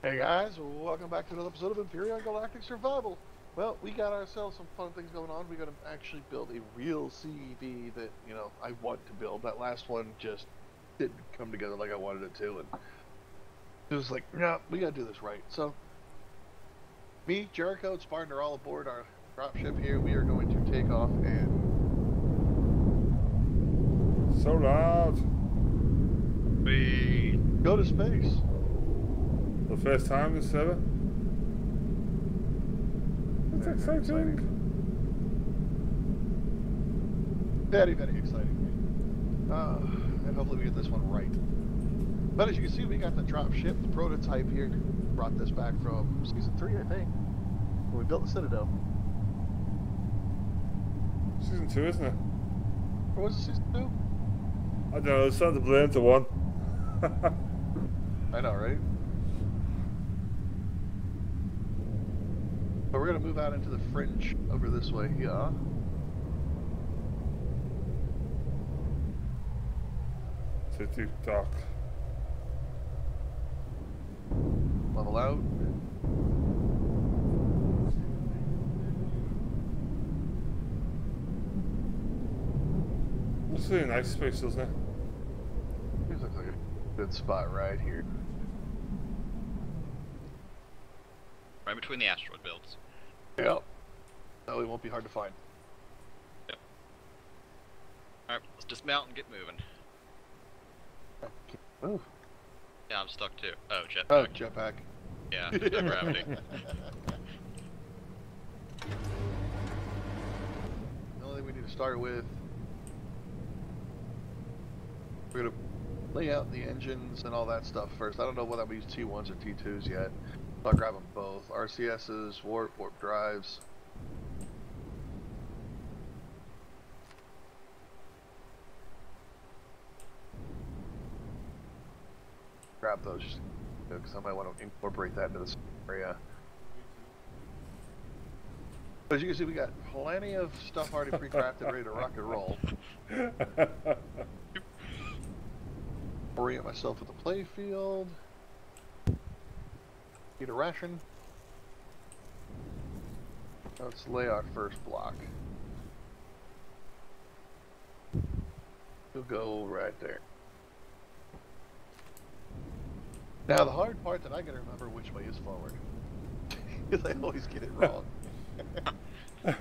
Hey guys, welcome back to another episode of Empyrion Galactic Survival. Well, we got ourselves some fun things going on. We got to actually build a real CEV that, I want to build. That last one just didn't come together like I wanted it to, and it was like, no, we got to do this right. So, me, Jerikho, and Spartan are all aboard our dropship here. We are going to take off and... So loud! We go to space. The first time this server? That's exciting. Very, very exciting. And hopefully we get this one right. But as you can see, we got the drop ship, the prototype here. Brought this back from season 3, I think, when we built the Citadel. Season 2, isn't it? Or was it season 2? I don't know, it's starting to blend into one. I know, right? But we're going to move out into the fringe over this way, yeah. TikTok. Level out. It's really nice space, doesn't it? This looks like a good spot right here. Right between the asteroid builds. Yep. So it won't be hard to find. Yep. Alright, let's dismount and get moving. Move. Yeah, I'm stuck too. Oh, jetpack. Oh, jetpack. Yeah, no gravity. The only thing we need to start with, we're going to lay out the engines and all that stuff first. I don't know whether I'm going to use T1s or T2s yet. I'll grab them both. RCSs, warp drives. Grab those just because I might want to incorporate that into this area. But as you can see, we got plenty of stuff already pre-crafted, ready to rock and roll. Orient myself with the play field. Eat a ration. Let's lay our first block. We'll go right there. Now the hard part that I gotta remember which way is forward. Because I always get it wrong.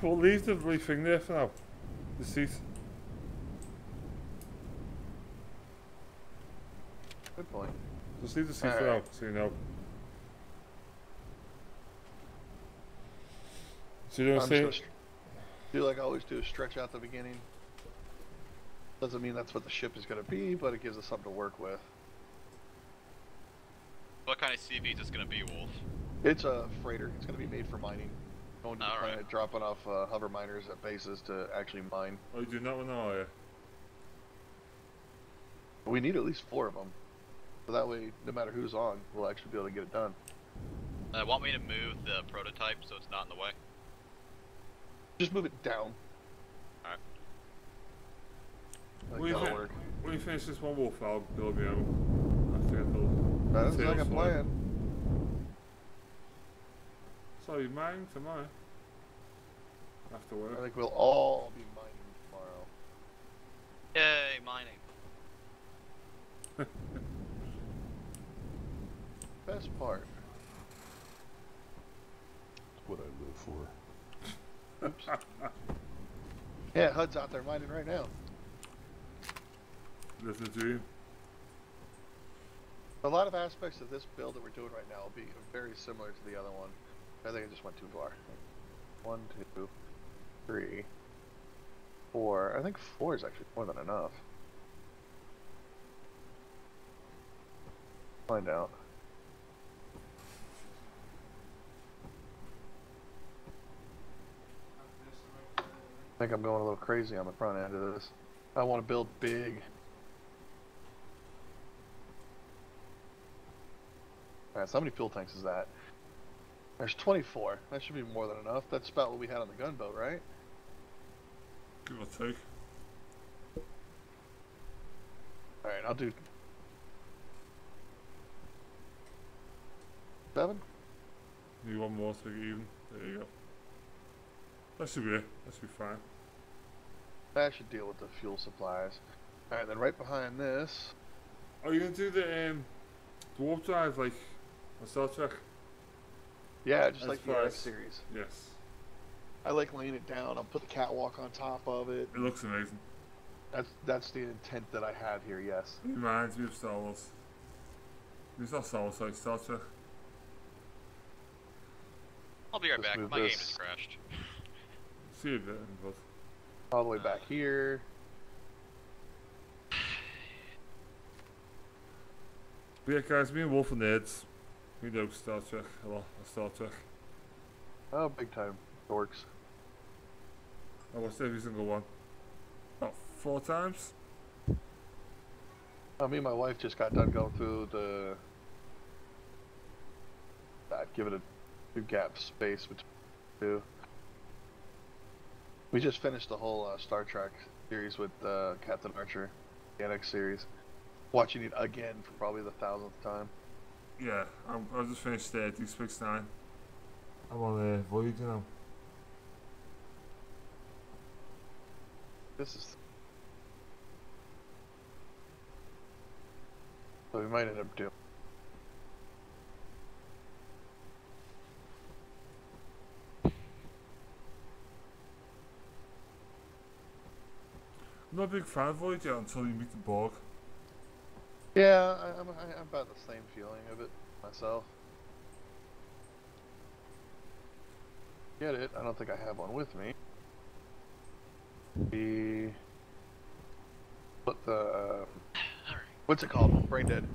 We'll leave the blue thing there for now. The seat. Good point. Just leave the seat for now, so you know. So you don't say... Do like I always do, stretch out the beginning. Doesn't mean that's what the ship is going to be, but it gives us something to work with. What kind of CV is this going to be, Wolf? It's a freighter. It's going to be made for mining. Going to the planet, right. dropping off hover miners at bases to actually mine. Oh, you do not know, are you? We need at least 4 of them. So that way, no matter who's on, we'll actually be able to get it done. Want me to move the prototype so it's not in the way? Just move it down. Alright. That'll work. When you finish this one, Wolf, I'll build the own. I think I'll build. That is like a plan. So you mine tomorrow? After work. I think we'll all be mining tomorrow. Yay, mining. Best part. What I live for. Oops. Yeah, HUD's out there mining right now. Listen to you. A lot of aspects of this build that we're doing right now will be very similar to the other one. I think I just went too far. 1, 2, 3, 4. I think 4 is actually more than enough. Find out. I think I'm going a little crazy on the front end of this. I want to build big. Alright, so how many fuel tanks is that? There's 24. That should be more than enough. That's about what we had on the gunboat, right? Give or take. Alright, I'll do 7? Need one more to get even. There you go. That should be it. That should be fine. That should deal with the fuel supplies. Alright, then right behind this. Are you gonna do the warp drive like on Star Trek? Yeah, just As like the far X as- series. Yes. I like laying it down. I'll put the catwalk on top of it. It looks amazing. That's the intent that I have here, yes. It reminds me of Star Wars. It's not Star Wars, sorry, Star Trek. I'll be right Let's back. move My game this. just crashed. See a bit, but All the way back here. yeah, guys, me and Wolf and Nerds, we know Star Trek a lot. Star Trek. Oh, big time. Dorks. I watched every single one. About 4 times. Me and my wife just got done going through the... I'd give it a 2 gap space between the 2. We just finished the whole Star Trek series with Captain Archer, the NX series. Watching it again for probably the 1000th time. Yeah, I just finished Deep Space Nine. I'm on Voyager now. This is... So we might end up doing... I'm not a big fan of Voyager until you meet the Borg. Yeah, I'm about the same feeling of it myself. Get it? I don't think I have one with me. Put the what's it called? Brain dead.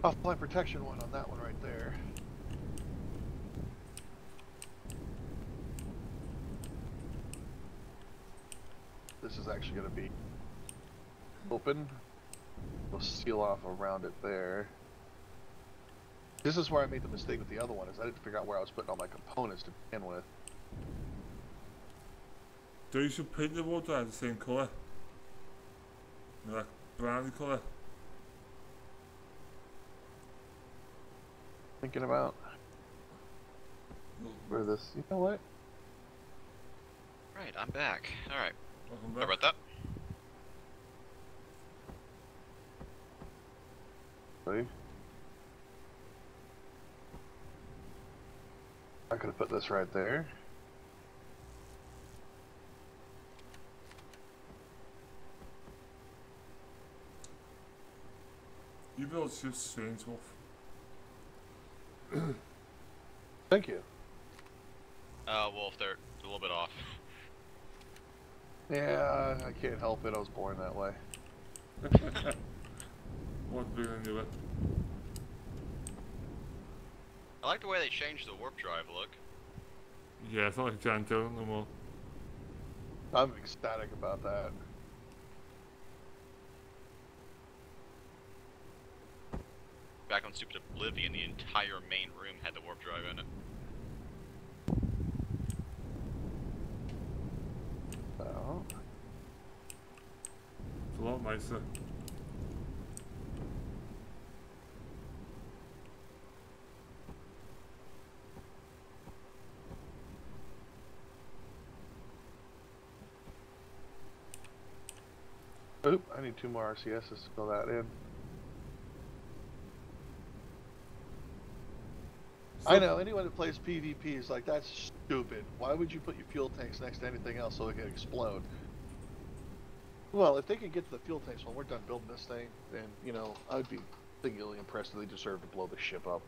Offline protection one on that one right there. This is actually going to be open. We'll seal off around it there. This is where I made the mistake with the other one, is I didn't figure out where I was putting all my components to begin with. So you should paint the water the same colour. Like browny colour. Thinking about where this, you know what? Right, I'm back. Alright. Welcome Sorry back. about that. See? I could have put this right there. You build ships strange, Wolf. Thank you. Well, if they're a little bit off. Yeah, I can't help it. I was born that way. What's bigger than you? I like the way they changed the warp drive look. Yeah, it's not like a giant donut no more. I'm ecstatic about that. Back on Stupid Oblivion, the entire main room had the warp drive in it. So, It's a lot nicer. oop, I need 2 more RCSs to fill that in. I know, anyone that plays PvP is like, that's stupid. Why would you put your fuel tanks next to anything else so it can explode? Well, if they can get to the fuel tanks when we're done building this thing, then, you know, I would be singularly impressed that they deserve to blow the ship up.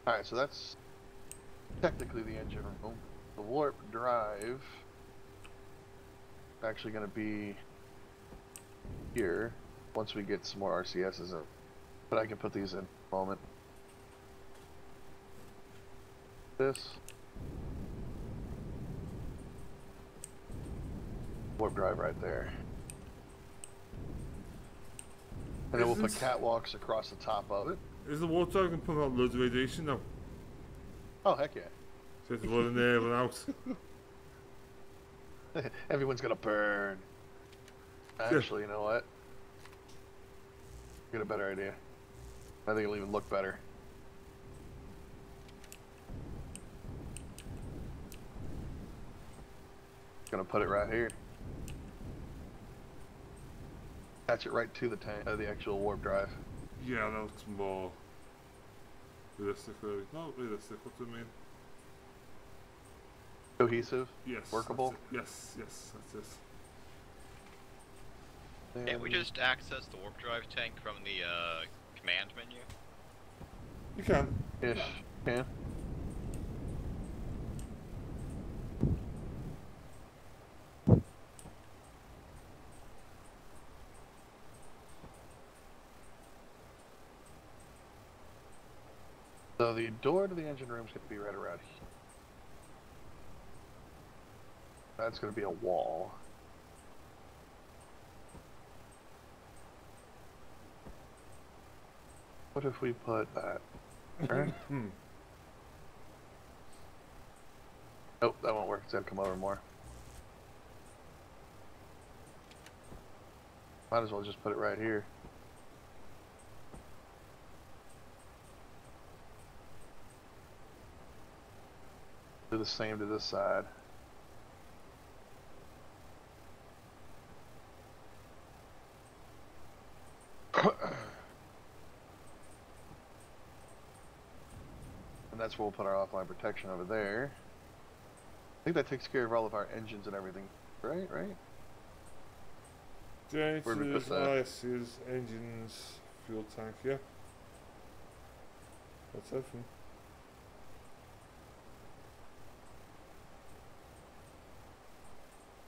Alright, so that's technically the engine room. The warp drive is actually going to be here once we get some more RCSs in. But I can put these in a moment. This. Warp drive right there. And then we'll put catwalks across the top of it. Is the water going to put out loads of radiation now? Oh, heck yeah. So it's running there and out. Everyone's gonna burn. Actually, you know what? Get a better idea. I think it'll even look better. Gonna put it right here. Attach it right to the tank, the actual warp drive. Yeah, that looks more realistic, really. Not realistic, what do you mean? Cohesive? Yes. Workable? Yes, that's it. Can't we just access the warp drive tank from the command menu? You can. Ish. Can. So the door to the engine room is going to be right around here. That's going to be a wall. What if we put that? Right? Nope, that won't work. It's got to come over more. Might as well just put it right here. Do the same to this side. And that's where we'll put our offline protection over there. I think that takes care of all of our engines and everything. Right? Where'd we put that? Generators, engines, fuel tank, yeah. That's everything.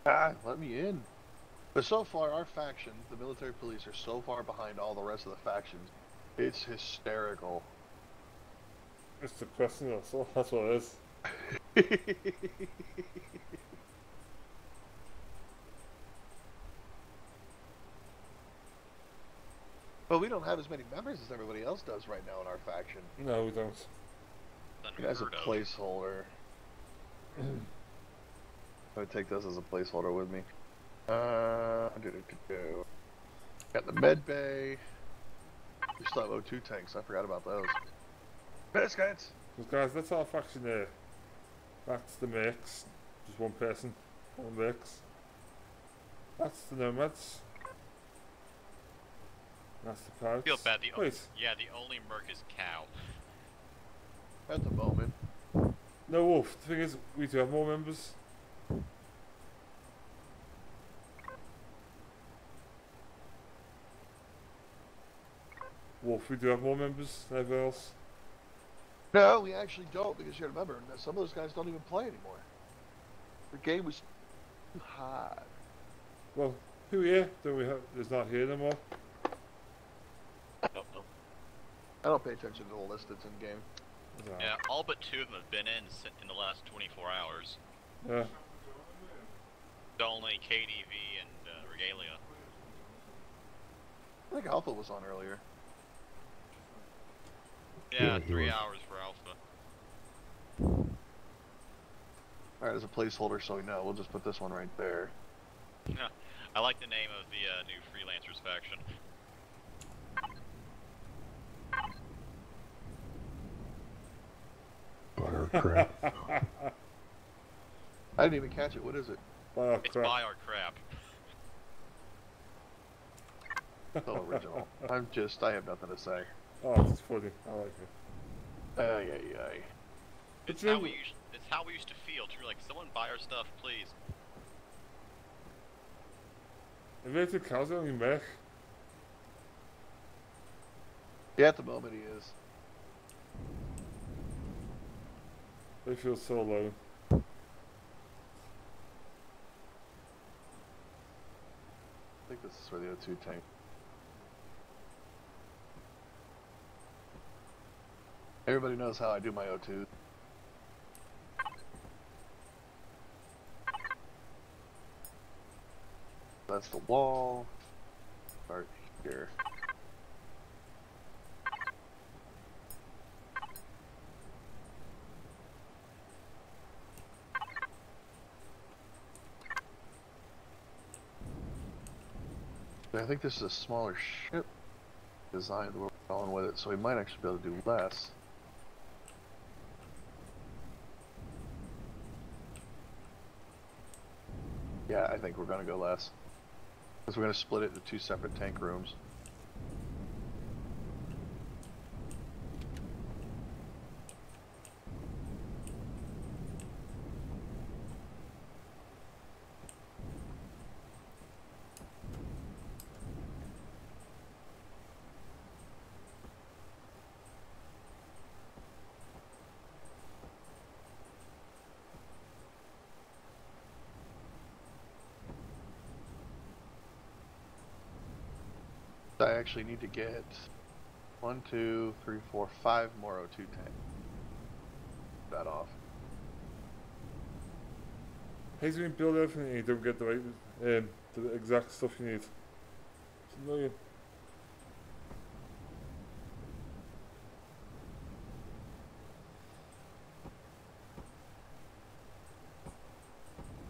Ah, let me in. But so far, our faction, the military police, are so far behind all the rest of the factions. It's hysterical. It's depressing, that's what it is. But we don't have as many members as everybody else does right now in our faction. No, we don't. As a placeholder. I'm gonna take this as a placeholder with me. Got the med bay. We still have O2 tanks. I forgot about those. Biscuits. Because guys, that's our faction there. That's the mix. Just one person, one mix. That's the nomads. That's the pirates. I feel bad. Wait. Yeah, the only merc is cow. At the moment. No, Wolf. The thing is, we do have more members. Wolf, we do have more members than everyone else. No, we actually don't, because you gotta remember, some of those guys don't even play anymore. The game was too hard. Well, who here do we have? Is not here no more. I don't know. I don't pay attention to the list that's in game. Yeah, all but 2 of them have been in the last 24 hours. Yeah. Only KDV and Regalia. I think Alpha was on earlier. Yeah, 3 hours for Alpha. Alright, as a placeholder so we know, we'll just put this one right there. Yeah, I like the name of the new Freelancers faction. Butter crap. I didn't even catch it. What is it? Oh, It's crap. buy our crap. So original. I have nothing to say. Oh, it's funny. I like it. Ay. It's But how you- we used to feel. Too, like, someone buy our stuff, please. Inverted cows only mech. Yeah, at the moment he is. They feel so low. I think this is where the O2 tank. Everybody knows how I do my O2. That's the wall. Start here. I think this is a smaller ship. designed we're going with it, so we might actually be able to do less. Yeah, I think we're going to go less. Because we're going to split it into 2 separate tank rooms. I actually need to get 1, 2, 3, 4, 5 more O2 tanks. That off. How do you build everything and you don't get the right, the exact stuff you need? It's annoying.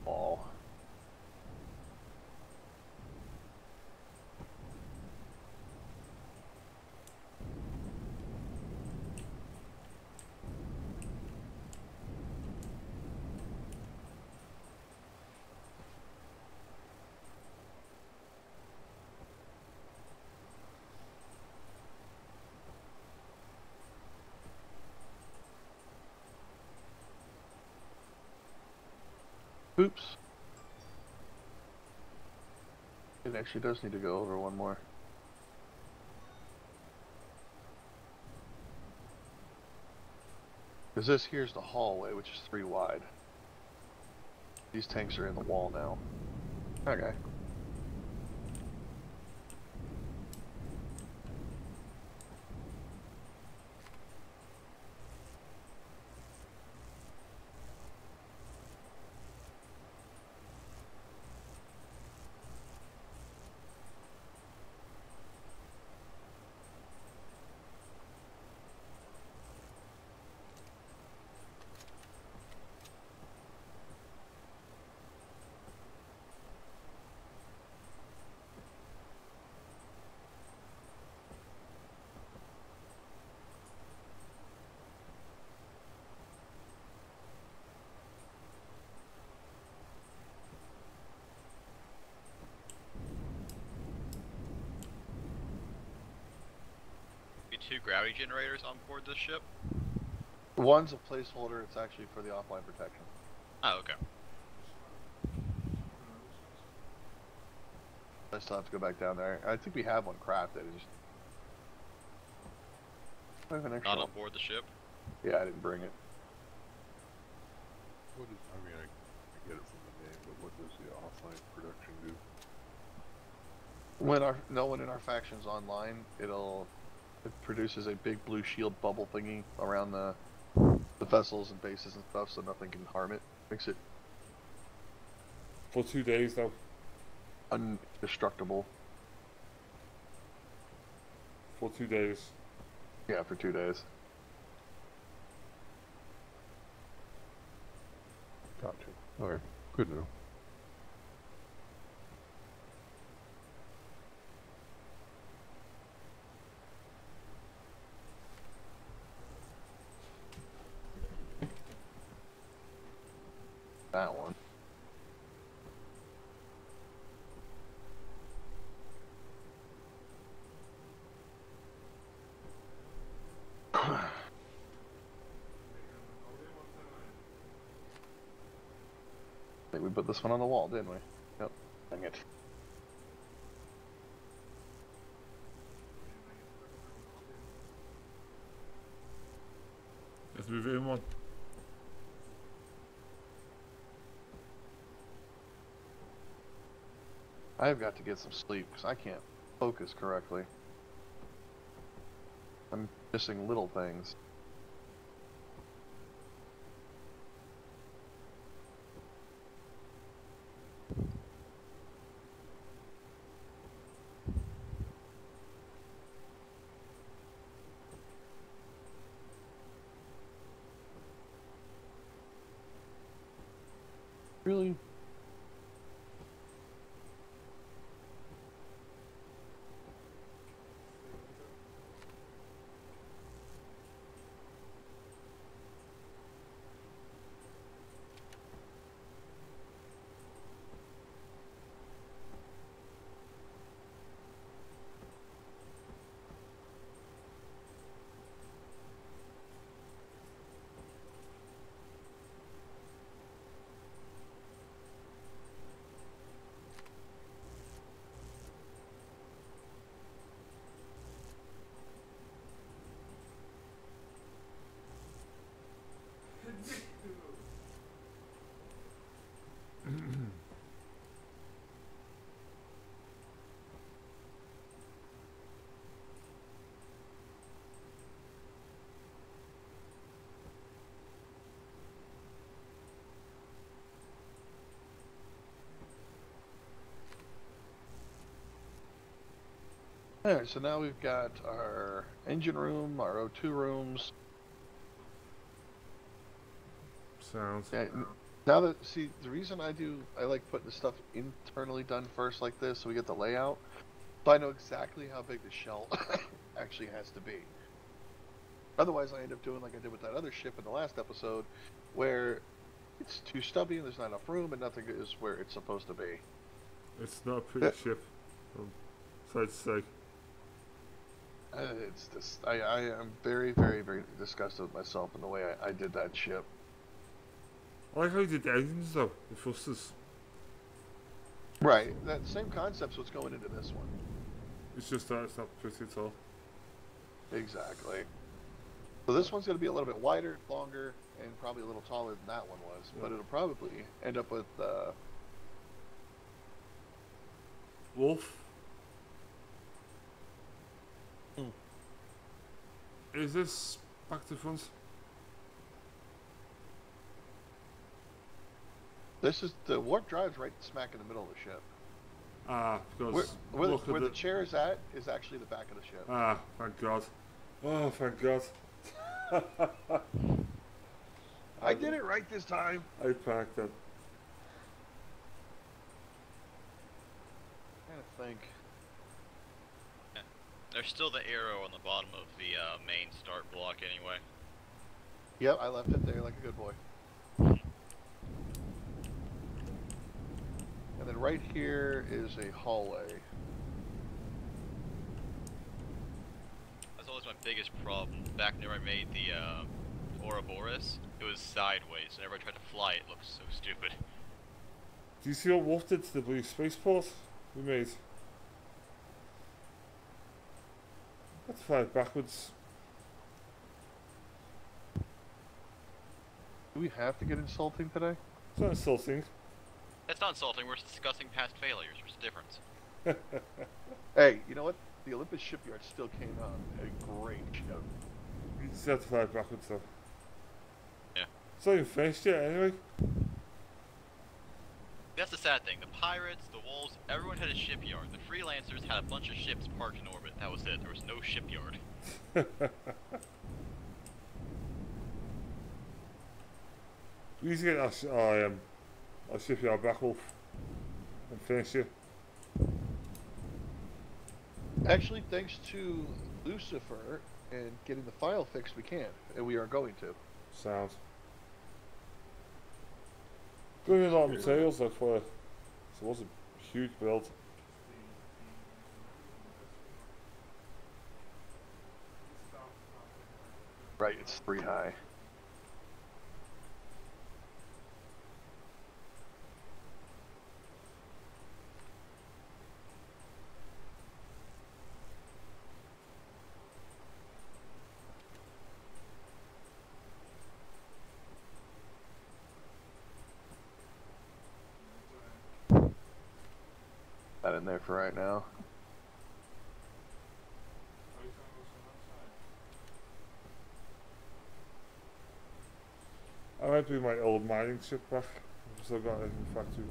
All. Oops. It actually does need to go over one more. Because this here's the hallway, which is 3 wide. These tanks are in the wall now. Okay. Be 2 gravity generators on board this ship? One's a placeholder, it's actually for the offline protection. Oh, okay. I still have to go back down there. I think we have one crafted. It's just... I have an extra Not one. on board the ship? Yeah, I didn't bring it. What is, I mean, I get it from the name, but what does the offline production do? When no one in our faction's online, it produces a big blue shield bubble thingy around the vessels and bases and stuff, so nothing can harm it. Makes it For 2 days though. indestructible. For 2 days. Yeah, for 2 days. Gotcha. Alright, good to know. That one. I think we put this one on the wall, didn't we? Yep. Dang it. Let's move it in one. I've got to get some sleep because I can't focus correctly. I'm missing little things. Really? Alright, so now we've got our engine room, our O2 rooms. Sounds. Yeah, now that, see, the reason I like putting the stuff internally done first like this, so we get the layout, so I know exactly how big the shell actually has to be. Otherwise, I end up doing like I did with that other ship in the last episode, where it's too stubby and there's not enough room and nothing is where it's supposed to be. It's not a pretty ship. Side to say. It's just, I am very, very, very disgusted with myself in the way I did that ship. I like how you did the engines though, the thrusters. Right, that same concept's what's going into this one. It's just that it's not pretty at all. Exactly. So this one's going to be a little bit wider, longer, and probably a little taller than that one was. Yeah. But it'll probably end up with Wolf. Is this back to front? This is the warp drive's right smack in the middle of the ship. Ah, because where the chair is at is actually the back of the ship. Ah, thank God. Oh, thank God. I did it right this time. I packed that. I'm trying to think. Yeah. There's still the arrow on the bottom of the main start block anyway. Yep, I left it there like a good boy. And then right here is a hallway. That's always my biggest problem. Back whenever I made the Ouroboros, it was sideways. Whenever I tried to fly, it looked so stupid. Do you see what Wolf did to the blue spaceport we made? Let's fly it backwards. Do we have to get insulting today? It's not insulting. That's not insulting. We're discussing past failures. What's the difference? Hey, you know what? The Olympus shipyard still came out a great ship. You just have to fly it backwards though. Yeah. It's not even finished yet anyway. That's the sad thing. The pirates, the wolves, everyone had a shipyard. The freelancers had a bunch of ships parked in orbit. That was it. There was no shipyard. We need to get our shipyard back off and finish it. Actually, thanks to Lucifer and getting the file fixed, we can, and we are going to. Sound. Going in a lot of materials though for it. So it was a huge build. Right, it's 3 high. That in there for right now. I might bring my old mining ship back. I've still got it in the factory.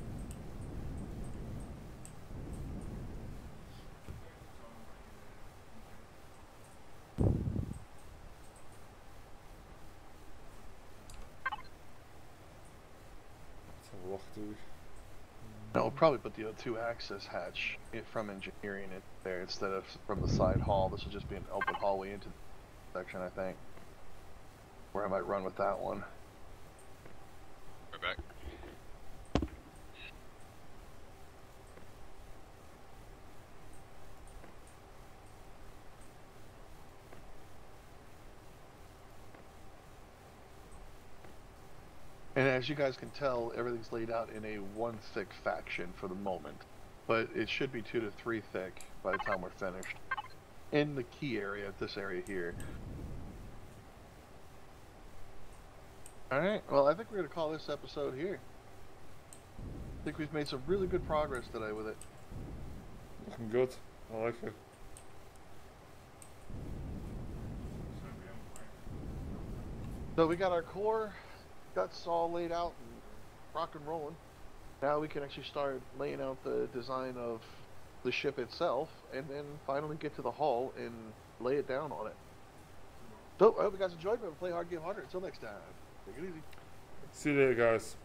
Let's have a look, do we? No, we'll probably put the O2 access hatch from engineering it there instead of from the side hall. This will just be an open hallway into the section, I think. Where I might run with that one. We're back. And as you guys can tell, everything's laid out in a 1 thick faction for the moment. But it should be 2 to 3 thick by the time we're finished. In the key area, this area here. Alright, well I think we're going to call this episode here. I think we've made some really good progress today with it. Looking good. I like it. So we got our core guts all laid out and rock and rolling. Now we can actually start laying out the design of the ship itself, and then finally get to the hull and lay it down on it. So, I hope you guys enjoyed. Play hard, game harder. Until next time, take it easy. See you later, guys.